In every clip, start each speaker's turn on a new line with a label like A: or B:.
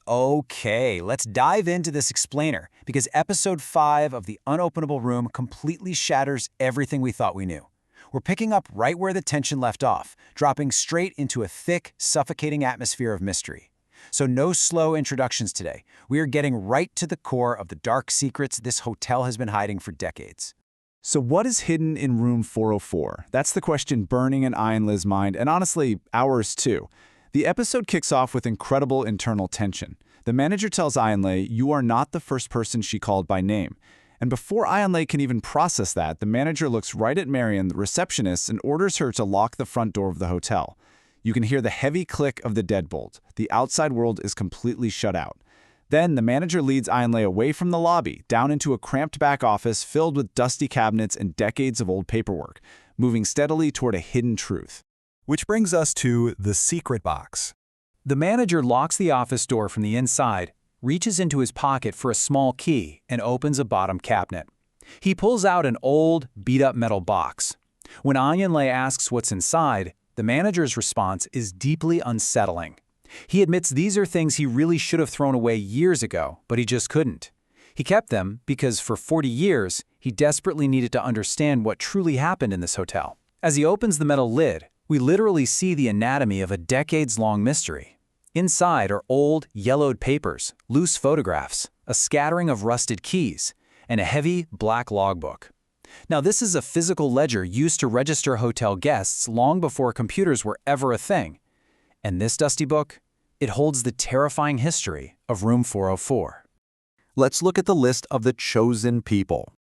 A: Okay, let's dive into this explainer because episode 5 of The Unopenable Room completely shatters everything we thought we knew. We're picking up right where the tension left off, dropping straight into a thick, suffocating atmosphere of mystery. So no slow introductions today. We are getting right to the core of the dark secrets this hotel has been hiding for decades.
B: So what is hidden in room 404? That's the question burning in Ayanle's mind, and honestly, ours too. The episode kicks off with incredible internal tension. The manager tells Ayanle, "You are not the first person she called by name." And before Ayanle can even process that, the manager looks right at Marion, the receptionist, and orders her to lock the front door of the hotel. You can hear the heavy click of the deadbolt. The outside world is completely shut out. Then the manager leads Ayanle away from the lobby, down into a cramped back office filled with dusty cabinets and decades of old paperwork, moving steadily toward a hidden truth.
C: Which brings us to the secret box.
A: The manager locks the office door from the inside, reaches into his pocket for a small key, and opens a bottom cabinet. He pulls out an old, beat-up metal box. When Ayanle asks what's inside, the manager's response is deeply unsettling. He admits these are things he really should have thrown away years ago, but he just couldn't. He kept them because for 40 years, he desperately needed to understand what truly happened in this hotel. As he opens the metal lid, we literally see the anatomy of a decades-long mystery. Inside are old, yellowed papers, loose photographs, a scattering of rusted keys, and a heavy, black logbook. Now, this is a physical ledger used to register hotel guests long before computers were ever a thing. And this dusty book? It holds the terrifying history of room 404.
C: Let's look at the list of the chosen people.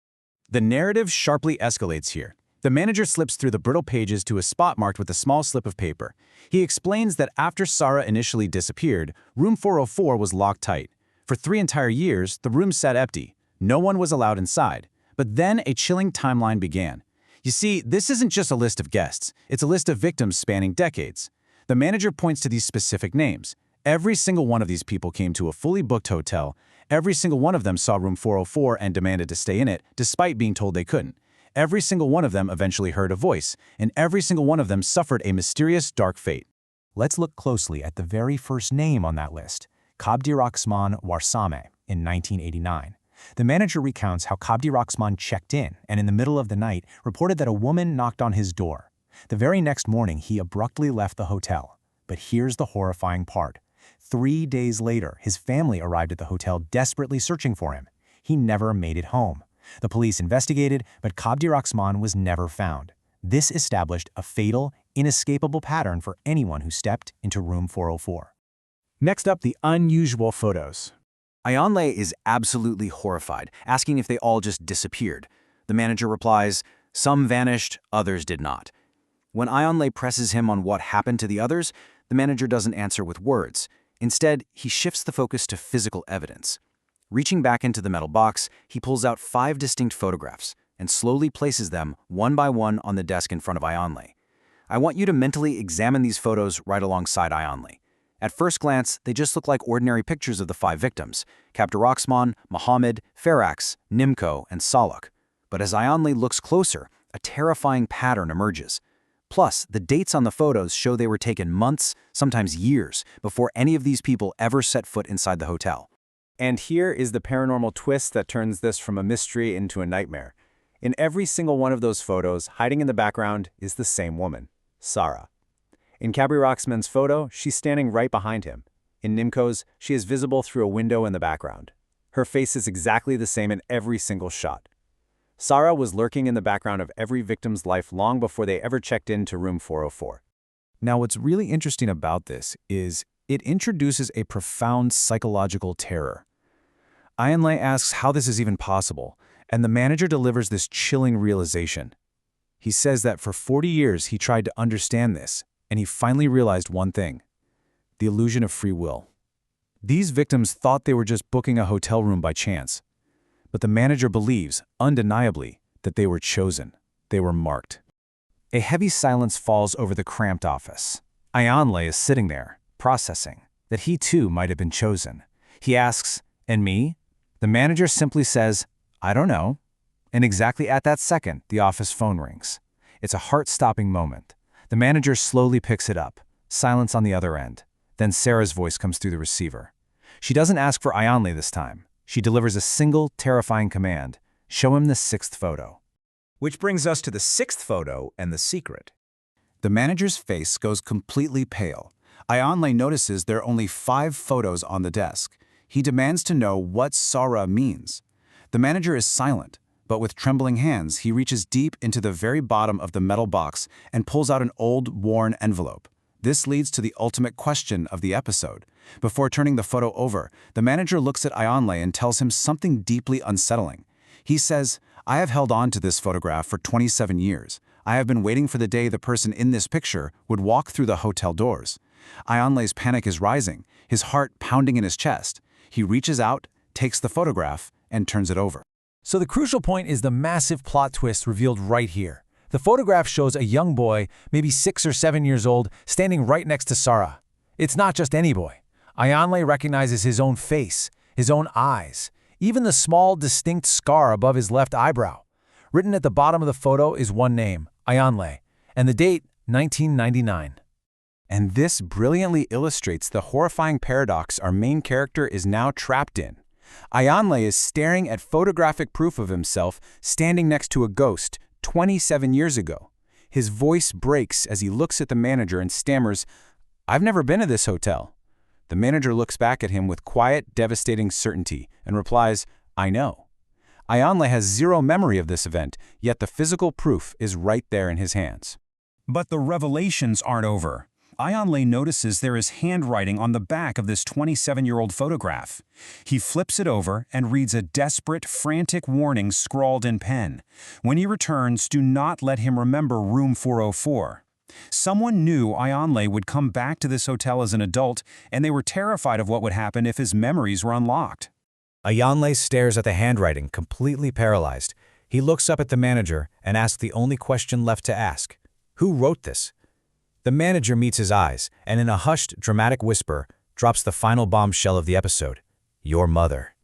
A: The narrative sharply escalates here. The manager slips through the brittle pages to a spot marked with a small slip of paper. He explains that after Sarah initially disappeared, room 404 was locked tight. For 3 entire years, the room sat empty. No one was allowed inside. But then a chilling timeline began. You see, this isn't just a list of guests. It's a list of victims spanning decades. The manager points to these specific names. Every single one of these people came to a fully booked hotel. Every single one of them saw room 404 and demanded to stay in it, despite being told they couldn't. Every single one of them eventually heard a voice, and every single one of them suffered a mysterious, dark fate.
D: Let's look closely at the very first name on that list, Kabdiraxman Warsame, in 1989. The manager recounts how Kabdiraxman checked in and in the middle of the night reported that a woman knocked on his door. The very next morning, he abruptly left the hotel. But here's the horrifying part. 3 days later, his family arrived at the hotel desperately searching for him. He never made it home. The police investigated, but Kabdiraxman was never found. This established a fatal, inescapable pattern for anyone who stepped into room 404.
B: Next up, the unusual photos.
A: Ayanle is absolutely horrified, asking if they all just disappeared. The manager replies, "Some vanished, others did not." When Ayanle presses him on what happened to the others, the manager doesn't answer with words. Instead, he shifts the focus to physical evidence. Reaching back into the metal box, he pulls out 5 distinct photographs and slowly places them one by one on the desk in front of Ayanle. I want you to mentally examine these photos right alongside Ayanle. At first glance, they just look like ordinary pictures of the 5 victims, Kabdiraxman, Mohammed, Farax, Nimco, and Saluk. But as Ayanle looks closer, a terrifying pattern emerges. Plus, the dates on the photos show they were taken months, sometimes years, before any of these people ever set foot inside the hotel.
B: And here is the paranormal twist that turns this from a mystery into a nightmare. In every single one of those photos, hiding in the background is the same woman, Sarah. In Kabdiraxman's photo, she's standing right behind him. In Nimco's, she is visible through a window in the background. Her face is exactly the same in every single shot. Sarah was lurking in the background of every victim's life long before they ever checked into room 404.
D: Now, what's really interesting about this is it introduces a profound psychological terror. Ayanle asks how this is even possible, and the manager delivers this chilling realization. He says that for 40 years he tried to understand this, and he finally realized one thing: the illusion of free will. These victims thought they were just booking a hotel room by chance. But the manager believes, undeniably, that they were chosen. They were marked. A heavy silence falls over the cramped office. Ayanle is sitting there, processing that he too might have been chosen. He asks, "And me?" The manager simply says, "I don't know." And exactly at that second, the office phone rings. It's a heart-stopping moment. The manager slowly picks it up. Silence on the other end. Then Sarah's voice comes through the receiver. She doesn't ask for Ayanle this time. She delivers a single, terrifying command. Show him the 6th photo.
E: Which brings us to the 6th photo and the secret.
B: The manager's face goes completely pale. Ayanle notices there are only 5 photos on the desk. He demands to know what Sara means. The manager is silent, but with trembling hands, he reaches deep into the very bottom of the metal box and pulls out an old, worn envelope. This leads to the ultimate question of the episode. Before turning the photo over, the manager looks at Ayanle and tells him something deeply unsettling. He says, "I have held on to this photograph for 27 years. I have been waiting for the day the person in this picture would walk through the hotel doors." Ayanle's panic is rising, his heart pounding in his chest. He reaches out, takes the photograph, and turns it over.
A: So the crucial point is the massive plot twist revealed right here. The photograph shows a young boy, maybe 6 or 7 years old, standing right next to Sara. It's not just any boy. Ayanle recognizes his own face, his own eyes, even the small, distinct scar above his left eyebrow. Written at the bottom of the photo is one name, Ayanle, and the date, 1999.
D: And this brilliantly illustrates the horrifying paradox our main character is now trapped in. Ayanle is staring at photographic proof of himself standing next to a ghost 27 years ago. His voice breaks as he looks at the manager and stammers, "I've never been to this hotel." The manager looks back at him with quiet, devastating certainty and replies, "I know." Ayanle has zero memory of this event, yet the physical proof is right there in his hands.
E: But the revelations aren't over. Ayanle notices there is handwriting on the back of this 27-year-old photograph. He flips it over and reads a desperate, frantic warning scrawled in pen. When he returns, do not let him remember room 404. Someone knew Ayanle would come back to this hotel as an adult, and they were terrified of what would happen if his memories were unlocked.
D: Ayanle stares at the handwriting, completely paralyzed. He looks up at the manager and asks the only question left to ask. Who wrote this? The manager meets his eyes, and in a hushed, dramatic whisper, drops the final bombshell of the episode. Your mother.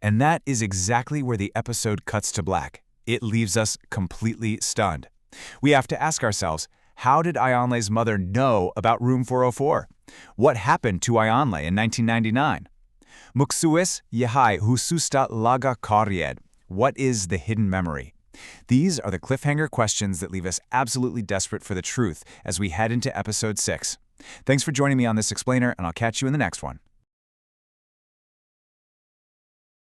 B: And that is exactly where the episode cuts to black. It leaves us completely stunned. We have to ask ourselves, how did Ayanle's mother know about room 404? What happened to Ayanle in 1999? Muksuis Yehai Hususta Laga Karyed. What is the hidden memory? These are the cliffhanger questions that leave us absolutely desperate for the truth as we head into episode 6. Thanks for joining me on this explainer, and I'll catch you in the next one.